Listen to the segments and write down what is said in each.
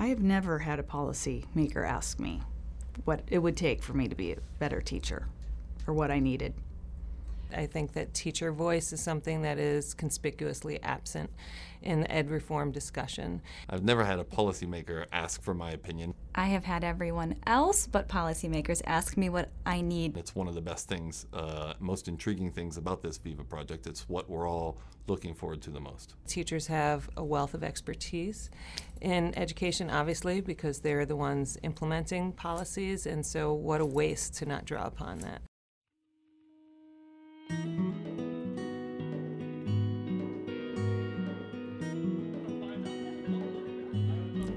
I have never had a policy maker ask me what it would take for me to be a better teacher or what I needed. I think that teacher voice is something that is conspicuously absent in the ed reform discussion. I've never had a policymaker ask for my opinion. I have had everyone else but policymakers ask me what I need. It's one of the best things, most intriguing things about this VIVA project. It's what we're all looking forward to the most. Teachers have a wealth of expertise in education, obviously, because they're the ones implementing policies, and so what a waste to not draw upon that.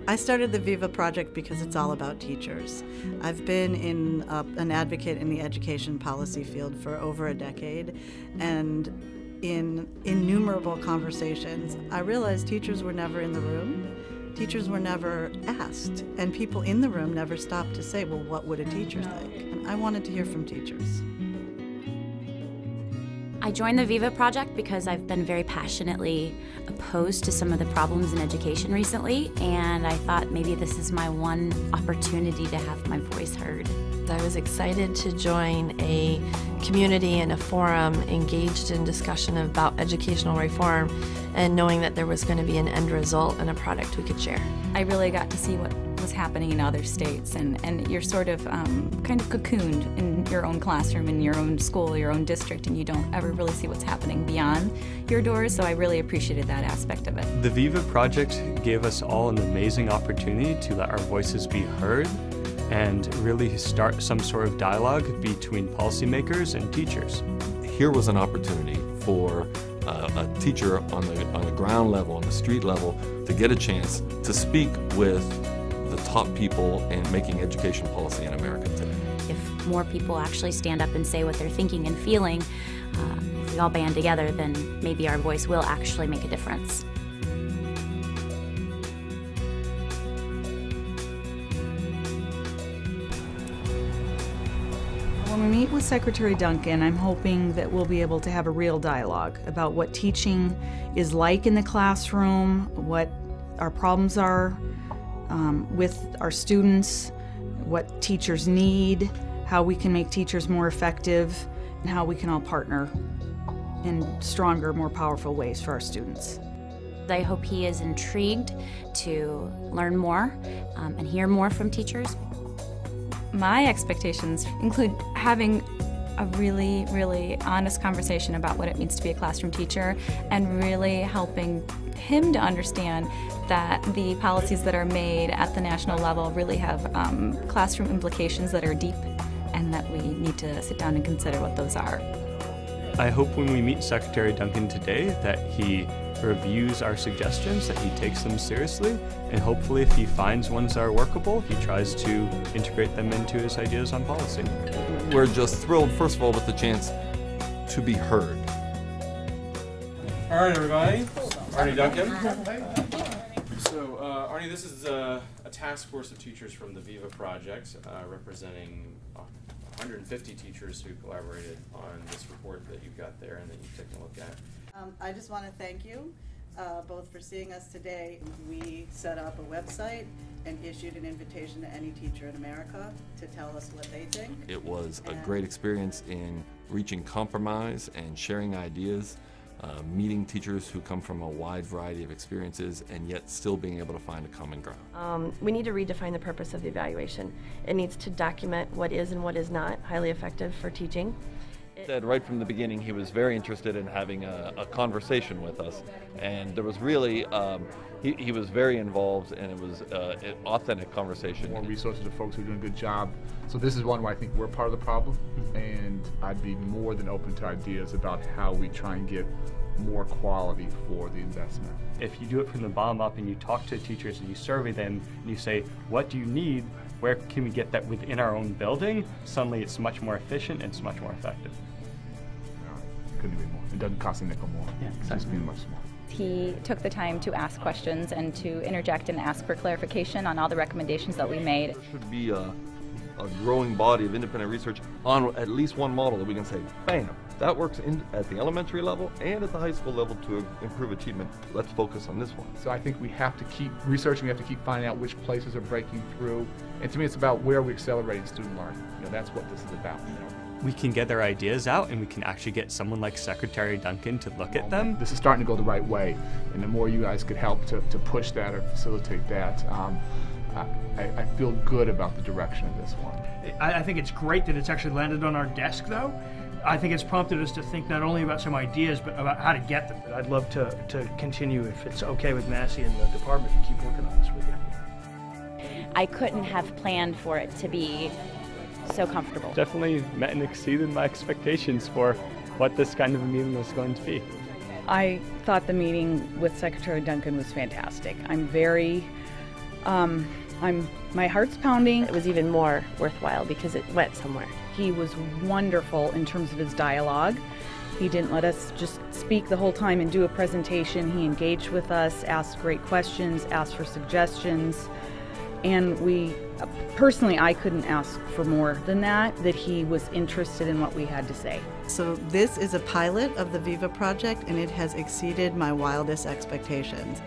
I started the VIVA Project because it's all about teachers. I've been an advocate in the education policy field for over a decade, and in innumerable conversations, I realized teachers were never in the room, teachers were never asked, and people in the room never stopped to say, well, what would a teacher think? And I wanted to hear from teachers. I joined the VIVA Project because I've been very passionately opposed to some of the problems in education recently, and I thought maybe this is my one opportunity to have my voice heard. I was excited to join a community and a forum engaged in discussion about educational reform, and knowing that there was going to be an end result and a product we could share. I really got to see what was happening in other states, and you're sort of kind of cocooned in your own classroom, in your own school, your own district, and you don't ever really see what's happening beyond your doors, so I really appreciated that aspect of it. The VIVA Project gave us all an amazing opportunity to let our voices be heard and really start some sort of dialogue between policymakers and teachers. Here was an opportunity for a teacher on the ground level, on the street level, to get a chance to speak with the top people in making education policy in America today. If more people actually stand up and say what they're thinking and feeling, if we all band together, then maybe our voice will actually make a difference. When we meet with Secretary Duncan, I'm hoping that we'll be able to have a real dialogue about what teaching is like in the classroom, what our problems are with our students, what teachers need, how we can make teachers more effective, and how we can all partner in stronger, more powerful ways for our students. I hope he is intrigued to learn more and hear more from teachers. My expectations include having a really, really honest conversation about what it means to be a classroom teacher, and really helping him to understand that the policies that are made at the national level really have classroom implications that are deep, and that we need to sit down and consider what those are. I hope when we meet Secretary Duncan today that he reviews our suggestions, that he takes them seriously, and hopefully if he finds ones that are workable, he tries to integrate them into his ideas on policy. We're just thrilled, first of all, with the chance to be heard. All right, everybody. Arnie Duncan. So, Arnie, this is a task force of teachers from the VIVA Project, representing 150 teachers who collaborated on this report that you've got there and that you've taken a look at. I just want to thank you both for seeing us today. We set up a website and issued an invitation to any teacher in America to tell us what they think. It was a great experience in reaching compromise and sharing ideas, meeting teachers who come from a wide variety of experiences, and yet still being able to find a common ground. We need to redefine the purpose of the evaluation. It needs to document what is and what is not highly effective for teaching. Said right from the beginning he was very interested in having a conversation with us, and there was really he was very involved, and it was an authentic conversation. More resources to folks who are doing a good job. So this is one where I think we're part of the problem, and I'd be more than open to ideas about how we try and get more quality for the investment. If you do it from the bottom up and you talk to teachers and you survey them and you say, what do you need? Where can we get that within our own building? Suddenly it's much more efficient and it's much more effective. Couldn't agree more. It doesn't cost a nickel more. Yeah, exactly. It's just being much smaller. He took the time to ask questions and to interject and ask for clarification on all the recommendations that we made. There should be a growing body of independent research on at least one model that we can say, bam, that works at the elementary level and at the high school level to improve achievement. Let's focus on this one. So I think we have to keep researching, we have to keep finding out which places are breaking through. And to me, it's about where we're accelerating student learning. That's what this is about. We can get their ideas out, and we can actually get someone like Secretary Duncan to look at them. This is starting to go the right way, and the more you guys could help to push that or facilitate that, I feel good about the direction of this one. I think it's great that it's actually landed on our desk, though. I think it's prompted us to think not only about some ideas, but about how to get them. I'd love to continue, if it's okay with Massey and the department, to keep working on this with you. I couldn't have planned for it to be so comfortable. Definitely met and exceeded my expectations for what this kind of a meeting was going to be. I thought the meeting with Secretary Duncan was fantastic. I'm very, my heart's pounding. It was even more worthwhile because it went somewhere. He was wonderful in terms of his dialogue. He didn't let us just speak the whole time and do a presentation. He engaged with us, asked great questions, asked for suggestions. And personally, I couldn't ask for more than that he was interested in what we had to say. So this is a pilot of the VIVA Project, and it has exceeded my wildest expectations.